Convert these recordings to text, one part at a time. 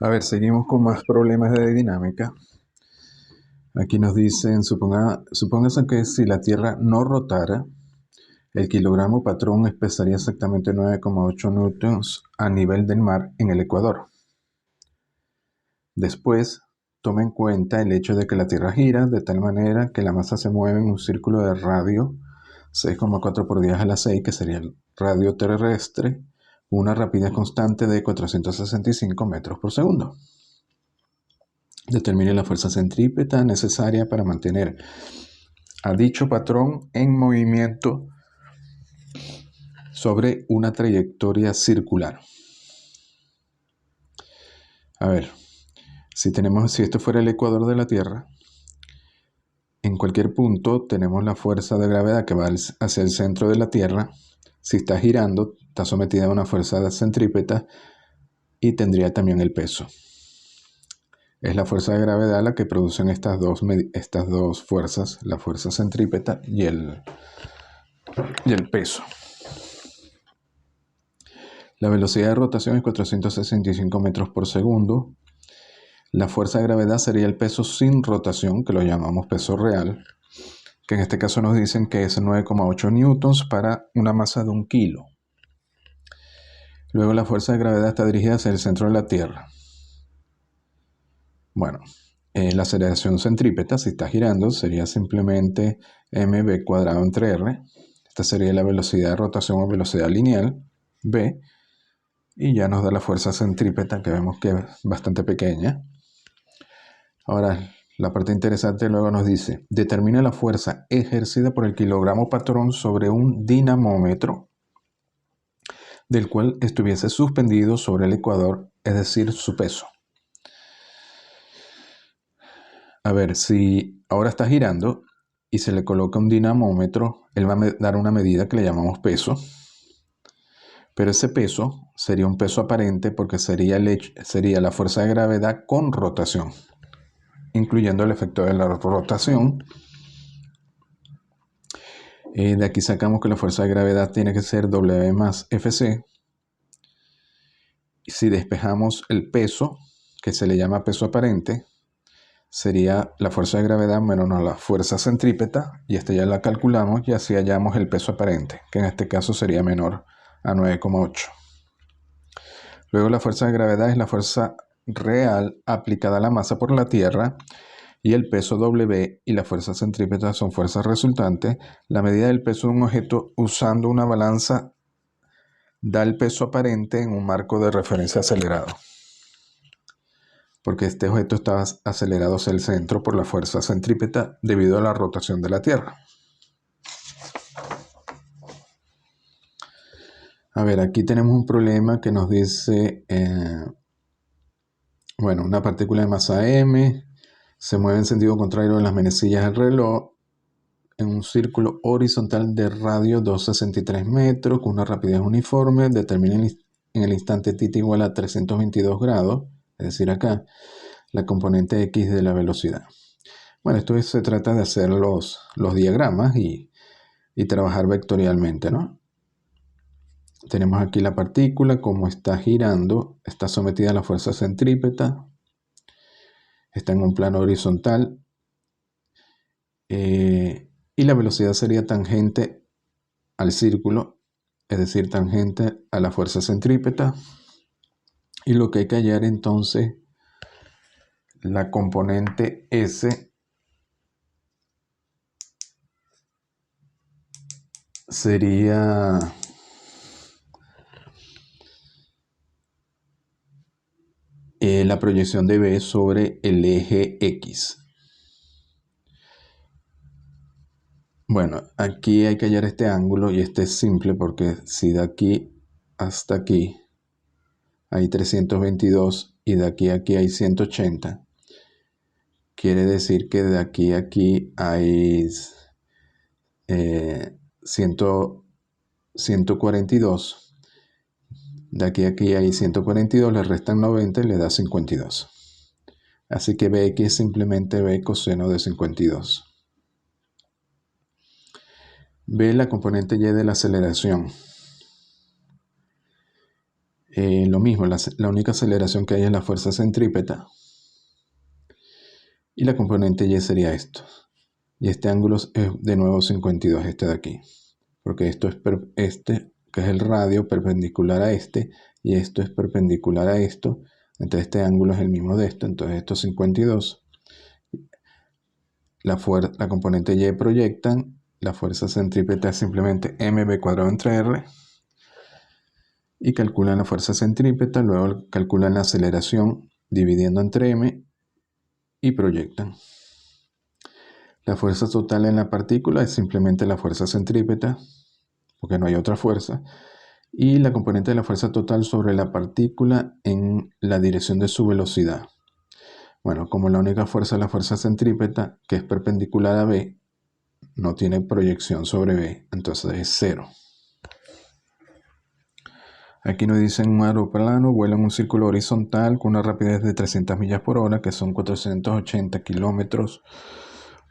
A ver, seguimos con más problemas de dinámica. Aquí nos dicen, supóngase que si la Tierra no rotara, el kilogramo patrón pesaría exactamente 9,8 newtons a nivel del mar en el Ecuador. Después, toma en cuenta el hecho de que la Tierra gira de tal manera que la masa se mueve en un círculo de radio 6,4 por 10 a la 6, que sería el radio terrestre, con una rapidez constante de 465 metros por segundo. Determine la fuerza centrípeta necesaria para mantener a dicho patrón en movimiento sobre una trayectoria circular. A ver, si esto fuera el ecuador de la Tierra, en cualquier punto tenemos la fuerza de gravedad que va hacia el centro de la Tierra. Si está girando, está sometida a una fuerza centrípeta y tendría también el peso. Es la fuerza de gravedad la que producen estas dos fuerzas, la fuerza centrípeta y el peso. La velocidad de rotación es 465 metros por segundo. La fuerza de gravedad sería el peso sin rotación, que lo llamamos peso real, que en este caso nos dicen que es 9,8 newtons para una masa de 1 kilo. Luego la fuerza de gravedad está dirigida hacia el centro de la Tierra. Bueno, la aceleración centrípeta, si está girando, sería simplemente mv cuadrado entre r. Esta sería la velocidad de rotación o velocidad lineal, v. Y ya nos da la fuerza centrípeta, que vemos que es bastante pequeña. Ahora, la parte interesante luego nos dice, determina la fuerza ejercida por el kilogramo patrón sobre un dinamómetro del cual estuviese suspendido sobre el ecuador, es decir, su peso. A ver, si ahora está girando y se le coloca un dinamómetro, él va a dar una medida que le llamamos peso. Pero ese peso sería un peso aparente porque sería la fuerza de gravedad con rotación, incluyendo el efecto de la rotación. De aquí sacamos que la fuerza de gravedad tiene que ser W más Fc. Si despejamos el peso, que se le llama peso aparente, sería la fuerza de gravedad menos la fuerza centrípeta, y esta ya la calculamos y así hallamos el peso aparente, que en este caso sería menor a 9,8. Luego la fuerza de gravedad es la fuerza real aplicada a la masa por la Tierra, y el peso W y la fuerza centrípeta son fuerzas resultantes. La medida del peso de un objeto usando una balanza da el peso aparente en un marco de referencia acelerado, porque este objeto está acelerado hacia el centro por la fuerza centrípeta debido a la rotación de la Tierra. A ver, aquí tenemos un problema que nos dice, una partícula de masa m se mueve en sentido contrario de las manecillas del reloj en un círculo horizontal de radio 263 metros con una rapidez uniforme. Determina en el instante θ igual a 322 grados, es decir, acá, la componente x de la velocidad. Bueno, esto se trata de hacer los diagramas y trabajar vectorialmente, ¿no? Tenemos aquí la partícula, como está girando, está sometida a la fuerza centrípeta, está en un plano horizontal, y la velocidad sería tangente al círculo, es decir, tangente a la fuerza centrípeta. Y lo que hay que hallar entonces, la componente S sería la proyección de B sobre el eje X. Bueno, aquí hay que hallar este ángulo, y este es simple porque si de aquí hasta aquí hay 322 y de aquí a aquí hay 180, quiere decir que de aquí a aquí hay 142. De aquí a aquí hay 142, le restan 90 y le da 52. Así que Bx es simplemente B coseno de 52. B, la componente Y de la aceleración. Lo mismo, la única aceleración que hay es la fuerza centrípeta. Y la componente Y sería esto. Y este ángulo es de nuevo 52, este de aquí. Porque esto es este, que es el radio, perpendicular a este. Y esto es perpendicular a esto. Entonces este ángulo es el mismo de esto. Entonces esto es 52. La componente Y proyectan. La fuerza centrípeta es simplemente mv cuadrado entre r. Y calculan la fuerza centrípeta. Luego calculan la aceleración dividiendo entre m. Y proyectan. La fuerza total en la partícula es simplemente la fuerza centrípeta, porque no hay otra fuerza. Y la componente de la fuerza total sobre la partícula en la dirección de su velocidad. Bueno, como la única fuerza es la fuerza centrípeta, que es perpendicular a B, no tiene proyección sobre B, entonces es 0. Aquí nos dicen un aeroplano vuela en un círculo horizontal con una rapidez de 300 millas por hora, que son 480 kilómetros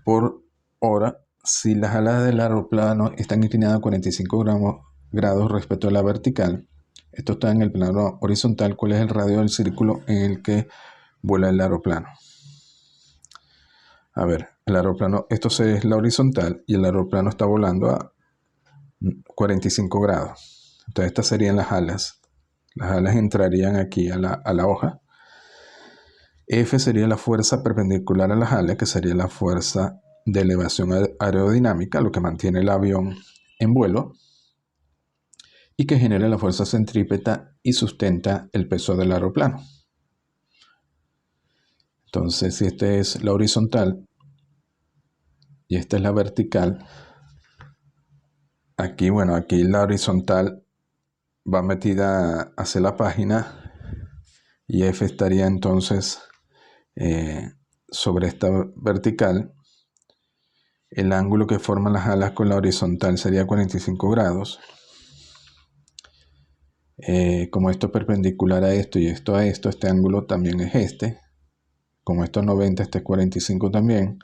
por hora. Si las alas del aeroplano están inclinadas a 45 grados respecto a la vertical, esto está en el plano horizontal, ¿cuál es el radio del círculo en el que vuela el aeroplano? A ver, el aeroplano, esto es la horizontal y el aeroplano está volando a 45 grados. Entonces estas serían las alas. Las alas entrarían aquí a la hoja. F sería la fuerza perpendicular a las alas, que sería la fuerza de elevación aerodinámica, lo que mantiene el avión en vuelo, y que genera la fuerza centrípeta y sustenta el peso del aeroplano. Entonces, si esta es la horizontal y esta es la vertical, aquí, bueno, aquí la horizontal va metida hacia la página y F estaría entonces sobre esta vertical. El ángulo que forman las alas con la horizontal sería 45 grados. Como esto es perpendicular a esto y esto a esto, este ángulo también es este. Como esto es 90, este es 45 también.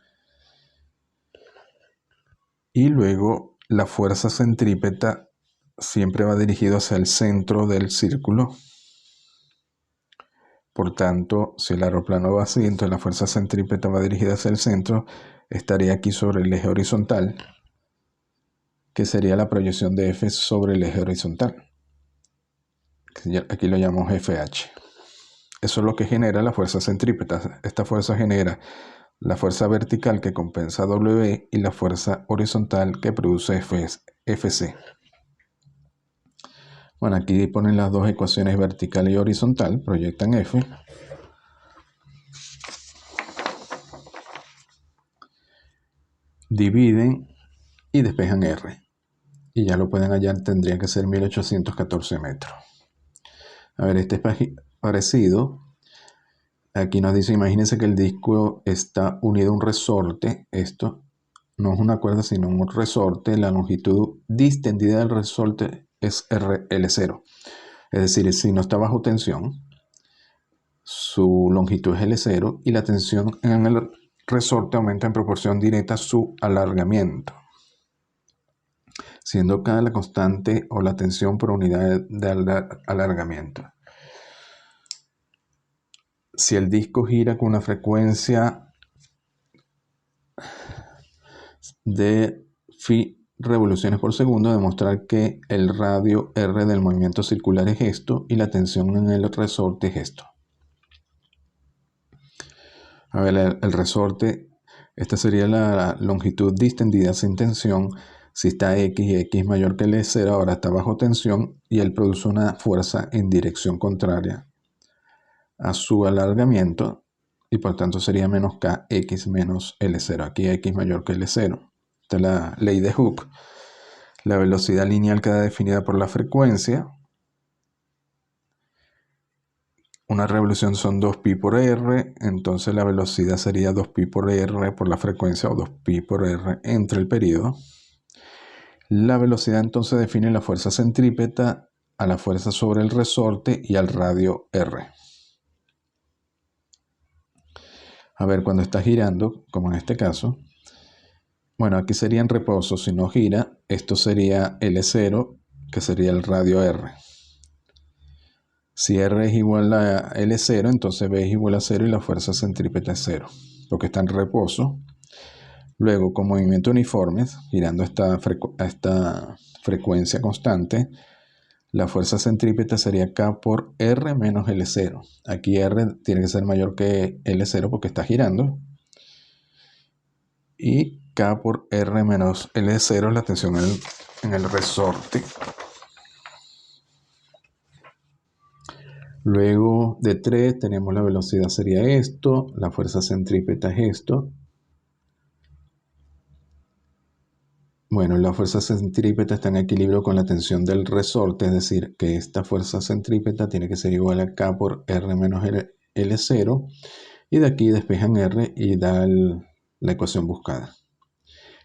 Y luego la fuerza centrípeta siempre va dirigido hacia el centro del círculo. Por tanto, si el aeroplano va así, entonces la fuerza centrípeta va dirigida hacia el centro, estaría aquí sobre el eje horizontal, que sería la proyección de F sobre el eje horizontal. Aquí lo llamamos FH. Eso es lo que genera la fuerza centrípeta. Esta fuerza genera la fuerza vertical que compensa W y la fuerza horizontal que produce FC. Bueno, aquí ponen las dos ecuaciones vertical y horizontal, proyectan F. Dividen y despejan R. Y ya lo pueden hallar, tendría que ser 1814 metros. A ver, este es parecido. Aquí nos dice, imagínense que el disco está unido a un resorte. Esto no es una cuerda, sino un resorte. La longitud distendida del resorte es L0. Es decir, si no está bajo tensión, su longitud es L0 y la tensión en el resorte aumenta en proporción directa a su alargamiento, siendo K la constante o la tensión por unidad de alargamiento. Si el disco gira con una frecuencia de phi revoluciones por segundo, demostrar que el radio R del movimiento circular es esto y la tensión en el resorte es esto. A ver, el resorte, esta sería la longitud distendida sin tensión. Si está X y X mayor que L0, ahora está bajo tensión y él produce una fuerza en dirección contraria a su alargamiento y por tanto sería menos K, X menos L0. Aquí X mayor que L0. Esta es la ley de Hooke. La velocidad lineal queda definida por la frecuencia. Una revolución son 2pi por r, entonces la velocidad sería 2pi por r por la frecuencia o 2pi por r entre el periodo. La velocidad entonces define la fuerza centrípeta a la fuerza sobre el resorte y al radio r. A ver, cuando está girando, como en este caso, bueno, aquí sería en reposo. Si no gira, esto sería L0, que sería el radio R. Si R es igual a L0, entonces B es igual a 0 y la fuerza centrípeta es 0, porque está en reposo. Luego, con movimiento uniforme, girando a esta frecuencia constante, la fuerza centrípeta sería K por R menos L0. Aquí R tiene que ser mayor que L0 porque está girando. Y K por R menos L0 es la tensión en el resorte. Luego de 3 tenemos la velocidad sería esto, la fuerza centrípeta es esto. Bueno, la fuerza centrípeta está en equilibrio con la tensión del resorte, es decir, que esta fuerza centrípeta tiene que ser igual a K por R menos L0, y de aquí despejan R y da la ecuación buscada.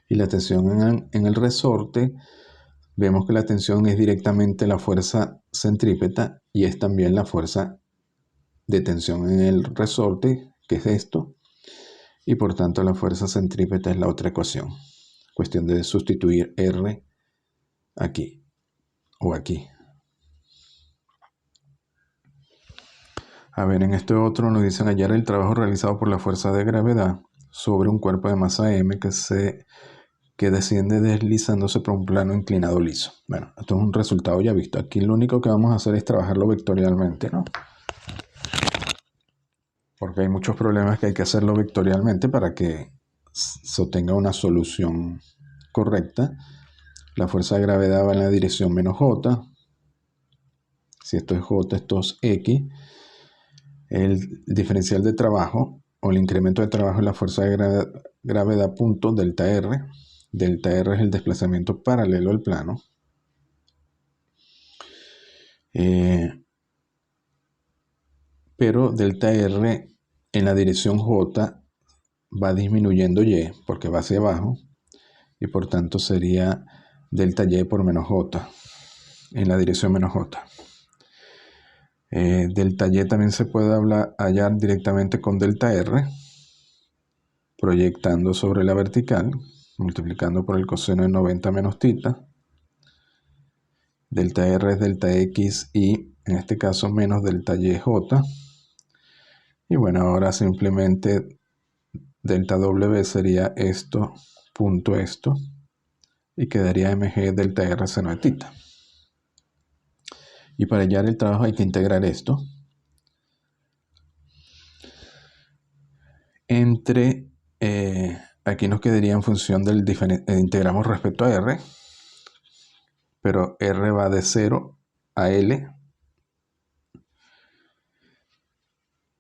Y la tensión en el resorte, vemos que la tensión es directamente la fuerza centrípeta y es también la fuerza de tensión en el resorte, que es esto, y por tanto la fuerza centrípeta es la otra ecuación. Cuestión de sustituir R aquí o aquí. A ver, en este otro nos dicen hallar el trabajo realizado por la fuerza de gravedad sobre un cuerpo de masa M que desciende deslizándose por un plano inclinado liso. Bueno, esto es un resultado ya visto. Aquí lo único que vamos a hacer es trabajarlo vectorialmente, ¿no? Porque hay muchos problemas que hay que hacerlo vectorialmente para que se obtenga una solución correcta. La fuerza de gravedad va en la dirección menos J. Si esto es J, esto es X. El diferencial de trabajo o el incremento de trabajo es la fuerza de gravedad punto delta R. Delta R es el desplazamiento paralelo al plano. Pero delta R en la dirección J va disminuyendo Y porque va hacia abajo y por tanto sería delta Y por menos J en la dirección menos J. Delta Y también se puede hallar directamente con delta R, proyectando sobre la vertical, multiplicando por el coseno de 90 menos θ. Delta R es delta X y en este caso menos delta YJ. Y bueno, ahora simplemente delta W sería esto, punto esto, y quedaría mg delta R seno de θ. Y para hallar el trabajo hay que integrar esto entre, aquí nos quedaría en función del integramos respecto a R, pero R va de 0 a L,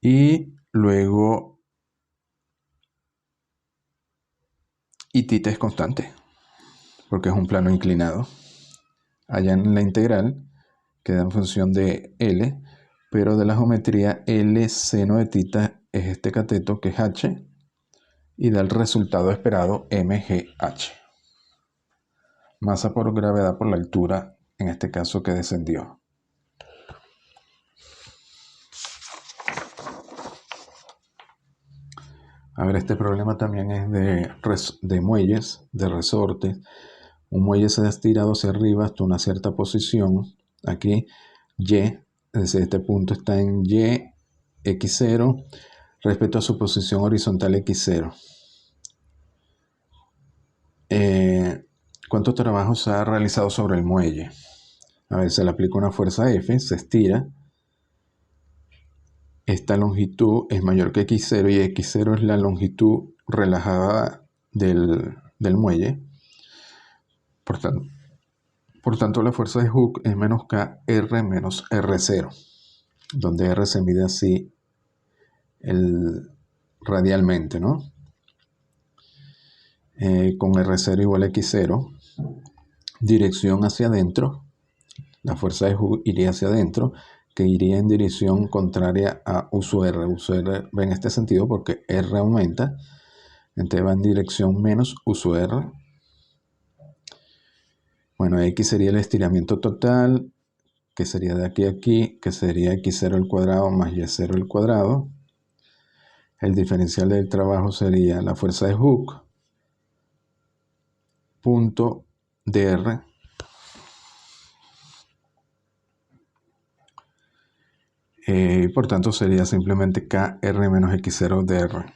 y luego y θ es constante, porque es un plano inclinado. Allá en la integral queda en función de L, pero de la geometría L seno de θ es este cateto que es H, y da el resultado esperado mgh. Masa por gravedad por la altura, en este caso que descendió. A ver, este problema también es de muelles, de resortes. Un muelle se ha estirado hacia arriba hasta una cierta posición. Aquí Y, es decir, este punto está en Y, X0, respecto a su posición horizontal X0. ¿Cuánto trabajo se ha realizado sobre el muelle? A ver, se le aplica una fuerza F, se estira. Esta longitud es mayor que X0 y X0 es la longitud relajada del muelle. Por tanto, la fuerza de Hooke es menos KR menos R0, donde R se mide así radialmente, ¿no? Con R0 igual a X0, dirección hacia adentro, la fuerza de Hooke iría hacia adentro, que iría en dirección contraria a U sub R. U sub R va en este sentido porque R aumenta, entonces va en dirección menos U sub R. Bueno, X sería el estiramiento total, que sería de aquí a aquí, que sería X0 al cuadrado más Y0 al cuadrado. El diferencial del trabajo sería la fuerza de Hooke, punto dr, Por tanto sería simplemente KR menos X0 DR.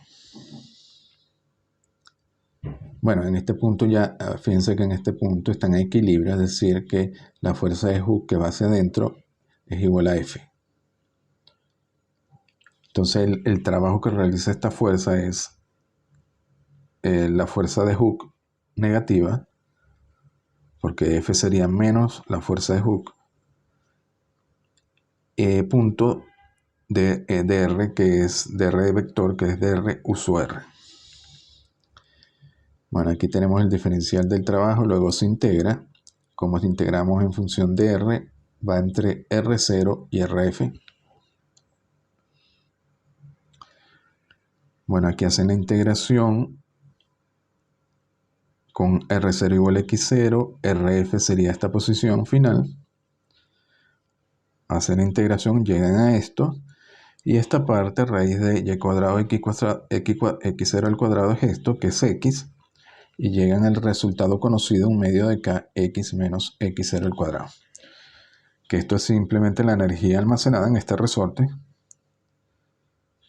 Bueno, en este punto ya, fíjense que en este punto está en equilibrio, es decir, que la fuerza de Hooke que va hacia adentro es igual a F. Entonces el trabajo que realiza esta fuerza es la fuerza de Hooke negativa, porque F sería menos la fuerza de Hooke, punto de dr, que es dr de vector, que es dr u sub r. Bueno, aquí tenemos el diferencial del trabajo, luego se integra. Como integramos en función de R, va entre R0 y RF. Bueno, aquí hacen la integración con R0 igual a X0, RF sería esta posición final. Hacen la integración, llegan a esto, y esta parte, raíz de y cuadrado x0 al cuadrado es esto, que es x, y llegan al resultado conocido, un medio de kx menos x0 al cuadrado. Que esto es simplemente la energía almacenada en este resorte.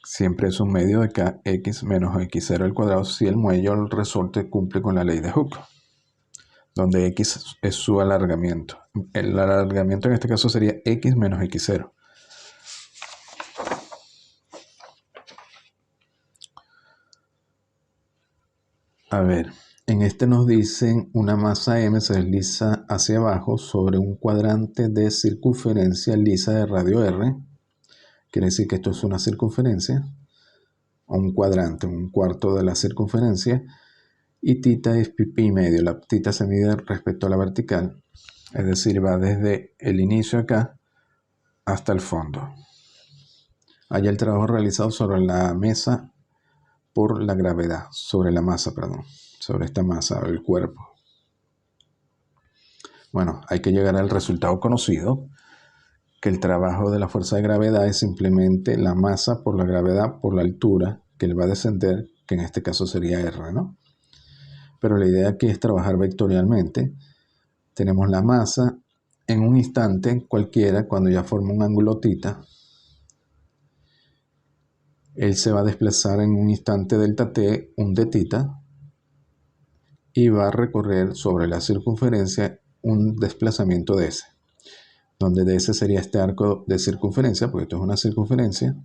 Siempre es un medio de kx menos x0 al cuadrado si el muelle o el resorte cumple con la ley de Hooke, donde x es su alargamiento. El alargamiento en este caso sería x menos x0. A ver, en este nos dicen una masa m se desliza hacia abajo sobre un cuadrante de circunferencia lisa de radio r. Quiere decir que esto es una circunferencia, o un cuadrante, un cuarto de la circunferencia, y θ es pi medio. La θ se mide respecto a la vertical, es decir, va desde el inicio acá hasta el fondo. Allá el trabajo realizado sobre la mesa por la gravedad, sobre la masa, perdón, sobre esta masa, el cuerpo. Bueno, hay que llegar al resultado conocido, que el trabajo de la fuerza de gravedad es simplemente la masa por la gravedad por la altura que él va a descender, que en este caso sería R, ¿no? Pero la idea aquí es trabajar vectorialmente. Tenemos la masa en un instante cualquiera, cuando ya forma un ángulo θ. Él se va a desplazar en un instante delta t, un dθ, y va a recorrer sobre la circunferencia un desplazamiento ds, donde ds sería este arco de circunferencia, porque esto es una circunferencia.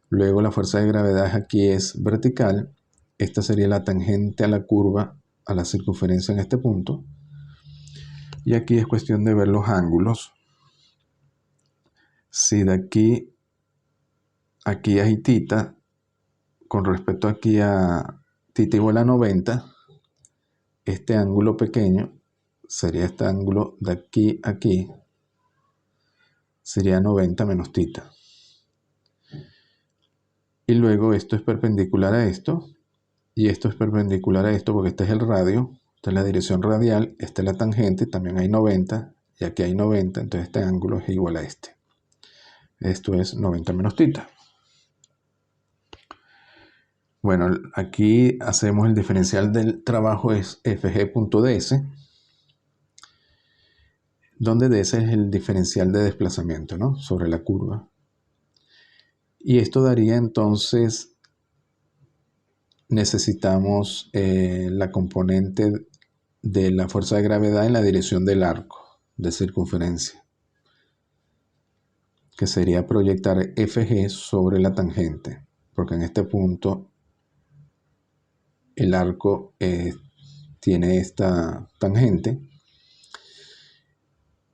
Luego la fuerza de gravedad aquí es vertical. Esta sería la tangente a la curva, a la circunferencia en este punto. Y aquí es cuestión de ver los ángulos. Si de aquí hay θ, con respecto aquí a θ igual a 90, este ángulo pequeño sería este ángulo de aquí a aquí, sería 90 menos θ. Y luego esto es perpendicular a esto, y esto es perpendicular a esto porque este es el radio, esta es la dirección radial, esta es la tangente, también hay 90, y aquí hay 90, entonces este ángulo es igual a este. Esto es 90 menos θ. Bueno, aquí hacemos el diferencial del trabajo, es fg.ds, donde ds es el diferencial de desplazamiento, ¿no?, sobre la curva. Y esto daría entonces, necesitamos la componente de la fuerza de gravedad en la dirección del arco de circunferencia, que sería proyectar Fg sobre la tangente, porque en este punto el arco tiene esta tangente,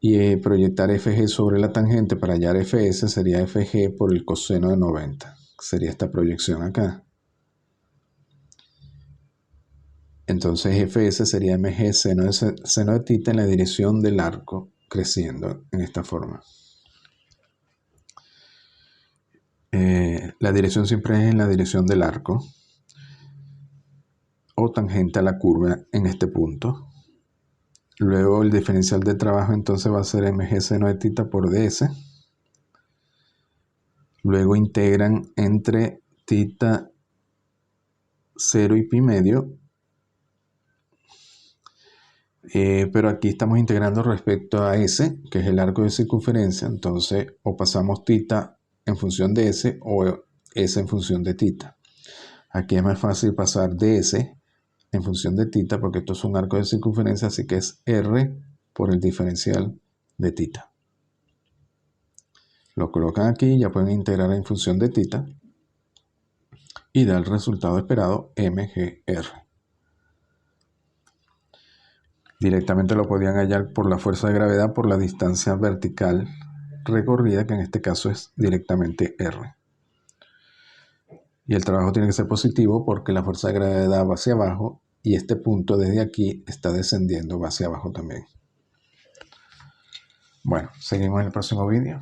y proyectar Fg sobre la tangente para hallar Fs sería Fg por el coseno de 90, sería esta proyección acá. Entonces Fs sería mg seno de θ en la dirección del arco, creciendo en esta forma. La dirección siempre es en la dirección del arco, o tangente a la curva en este punto. Luego el diferencial de trabajo entonces va a ser mg seno de θ por ds. Luego integran entre θ 0 y pi medio. Pero aquí estamos integrando respecto a S, que es el arco de circunferencia. Entonces, o pasamos θ en función de S o S en función de θ. Aquí es más fácil pasar ds en función de θ, porque esto es un arco de circunferencia, así que es R por el diferencial de θ. Lo colocan aquí, ya pueden integrar en función de θ y da el resultado esperado mgr. Directamente lo podían hallar por la fuerza de gravedad por la distancia vertical recorrida, que en este caso es directamente R. Y el trabajo tiene que ser positivo porque la fuerza de gravedad va hacia abajo y este punto desde aquí está descendiendo, va hacia abajo también. Bueno, seguimos en el próximo vídeo.